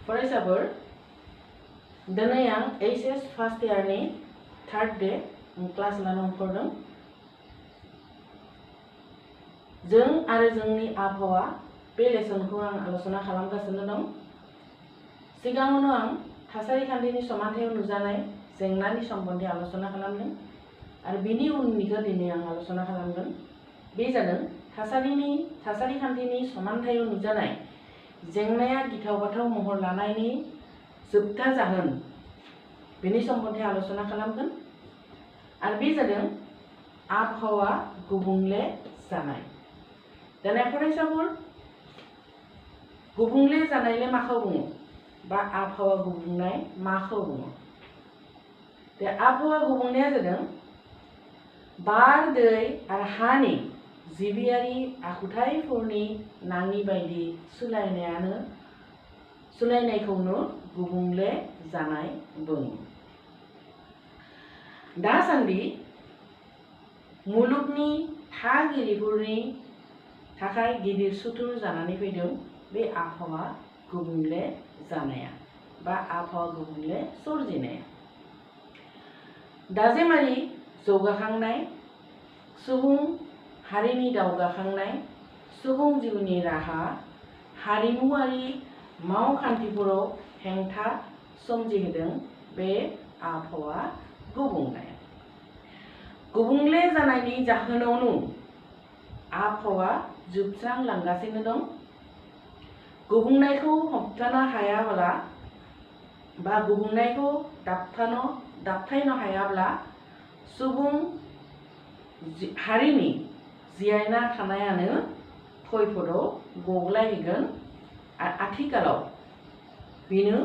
फरायसाफोर दिनै आं HS फार्स्ट इयारनि थार्ड डे क्लास लानो ओंखारदों। जों आरो जोंनि आबहावा बे लेसनखौ आं आलोचना खालामगासिनो दं। सिगाङावनो आं थासारि खान्थिनि समानथायाव नुजानाय जेंनानि सोमोन्दै आलोचना खालामदों आरो बिनि उननिखौ दिनै आं आलोचना खालामगोन। बे जादों थासारि खान्थिनि समानथायाव नुजानाय जेंनाया गिथाव बाथाव महर लानायनि जोबथा जाहोन बेनि सोमोन्दै आलोचना खालामगोन आरो बे जादों आबहावा गुबुंले जानाय। दानिया फरायसाफोर गुबुंले जानायले माखौ बुङो बा आबहावा गुबुंनाय माखौ बुङो? बे आबहावा गुबुंनाया जादों बार, दै आरो हानि जिबियारि आखुथायफोरनि नाङि बायदि सोलायनायखौनो गुबुंले जानाय बुङो। दासान्दि मुलुगनि थागिरिफोरनि थाखाय गिदिर सुथुर जानानै फैदों बे आबहावा गुबुंले जानाया बा आबहावा गुबुंले सोरजिनाया। दाजेमारि जौगाखांनाय, सुबुं हारिनि दावगाखांनाय, सुबुं जिउनि राहा, हारिमुआरि मावखान्थिफोराव हेंथा सोमजिहोदों बे आबहावा गुबुंनाया। गुबुंले जानायनि जाहोनावनो आबहावा जोबस्रांलांगासिनो दं। गुबुंनायखौ होबथानो हायाब्ला बा गुबुंनायखौ दाबथायनो हायाब्ला सुबुं हारिनि जिरायना थानायानो खैफोदाव गोग्लैगोन आरो आथिखालाव बेनो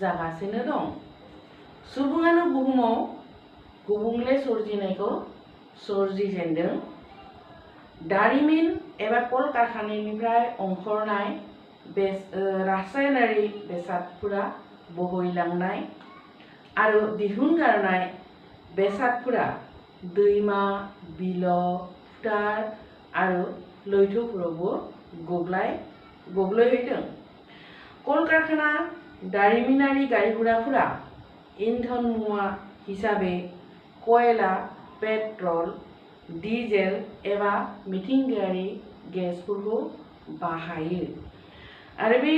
जागासिनो दं। सुबुङानो बुहुमाव गुबुंले सोरजिनायखौ सोरजिजेनदों। दारिमिन एबा कलकारखानानिफ्राय ओंखारनाय रासायनारि बेसादफोरा बोहैलांनाय आरो दिहुनगारनाय बेसादफोरा दैमा, बिलो, फोथार आरो लैथोफोरावबो गोग्लैहैदों। कलकारखाना दारिमिनारि गारि-गुराफोरा इन्धन मुवा हिसाबै कयला, पेट्रल, डिजेल एबा मिथिंगायारि गेसफोरखौ बाहायो आरो बे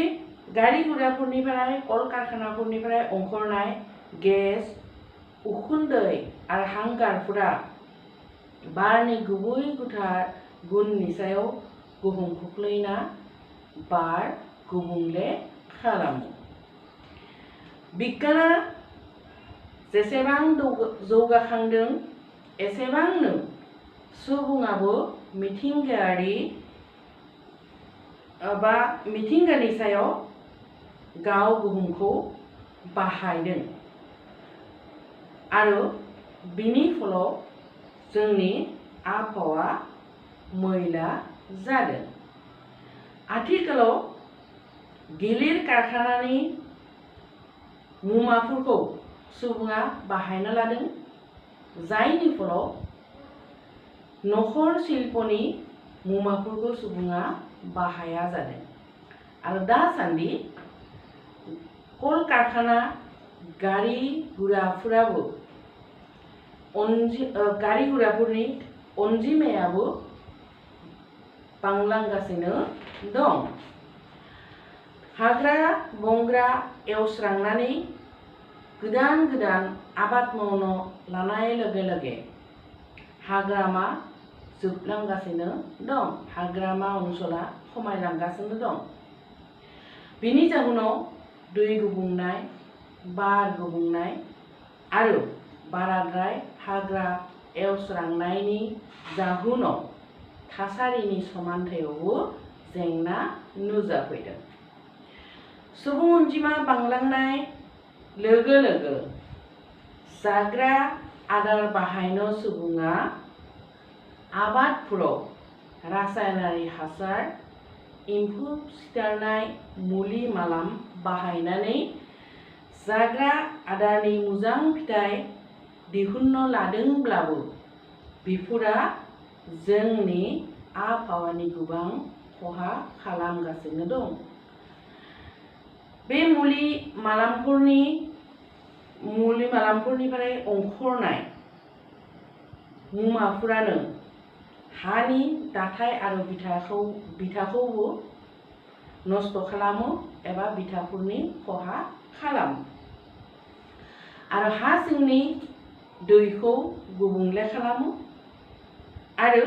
गारि-गुराफोरनिफ्राय कलकारखानाफोरनिफ्राय ओंखारनाय गेस, उखुन्दै आरो हांगारफोरा बारनि गुबै गोथार गुननि सायाव गोहोम खोख्लैना बार गुबुंले खालामो। बिगियाना जेसेबां जौगाखांदों एसेबांनो सुबुङाबो मिथिंगानि सायाव गाव गोहोमखौ बाहायदों आरो बिनि फलाव जोंनि आबहावा मैला जादों। आथिखालाव गिलिर कारखानानि मुवाफोरखौ सुबुङा बाहायनो लादों, जायनि फलाव नखर शिल्पनि मुवाफोरखौ सुबुङा बाहाया जादों आरो दासान्दि कलकारखाना गारि-गुराफोरनि अनजिमायाबो बांलांगासिनो दं। हाग्रा-बंग्रा एवस्रांनानै गोदान आबाद मावनो लानाय लोगो लोगो हाग्रामा जोबलांगासिनो दं। हाग्रामा ओनसोला खमायलांगासिनो दं। बेनि जाहोनाव दै गुबुंनाय, बार गुबुंनाय आरो बाराद्राय हाग्रा एवस्रांनायनि जाहोनाव थासारिनि समानथायावबो जेंना नुजाफैदों। सुबुं अनजिमा बांलांनाय लोगो लोगो जाग्रा आदार बाहायनो सुबुङा आबादफोराव रासायनारि हासार, एम्फौ सिथारनाय मुलि मालाम बाहायनानै जाग्रा आदारनि मोजां फिथाइ दिहुननो लादोंब्लाबो बेफोरा जोंनि आबहावानि गोबां खहा खालामगासिनो दं। बे मुलि मालामफोरनिफ्राय ओंखारनाय मुवाफोरानो हानि दाथाय आरो बिथाखौबो नष्ट खालामो एबा बिथाफोरनि खहा खालामो आरो हा सिंनि दैखौ गुबुंले खालामो आरो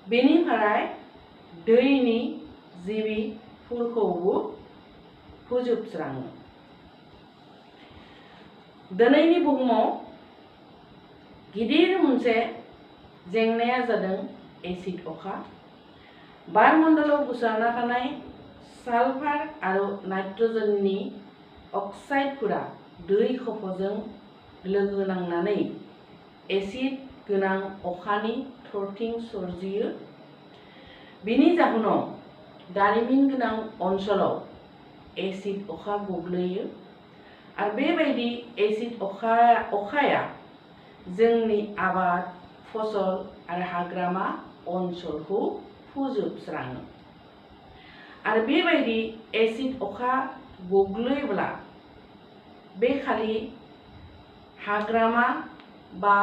बेनिफ्राय दैनि जिबिफोरखौबो फोजोबस्राङो। दिनैनि बुहुमाव गिदिर मोनसे जेंनाया जादों एसिड अखा। बारमण्डलाव गोसारना थानाय सालफार आरो नाइट्रजेननि अक्साइडफोरा दै खफजों लोगो नांनानै एसिड गोनां अखानि थरथिं सोरजियो। बिनि जाहोनाव दारिमिन गोनां ओनसोलाव एसिड अखा गोग्लैयो आरो बेबायदि एसिड अखाया जोंनि आबाद फसल आरो हाग्रामा ओनसोलखौ फोजोबस्राङो आरो बेबायदि एसिड अखा गोग्लैब्ला बे खालि हाग्रामा बा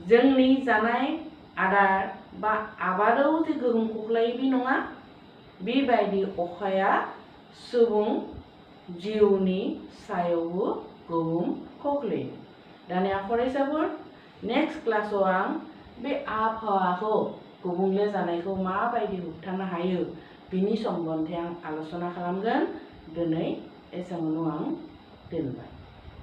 जोंनि जानाय आदार बा आबादाव जे गोहोम खोख्लैयो बे नङा, बेबायदि अखाया सुबुं जिउनि सायावबो गोहोम खोख्लैयो। दानिया फरायसाफोर नेक्स्ट क्लासाव आं बे आबहावाखौ गुबुंले जानायखौ माबायदि होबथानो हायो बिनि सोमोन्दै आं आलोचना खालामगोन। दिनै एसेयावनो आं दोनबाय।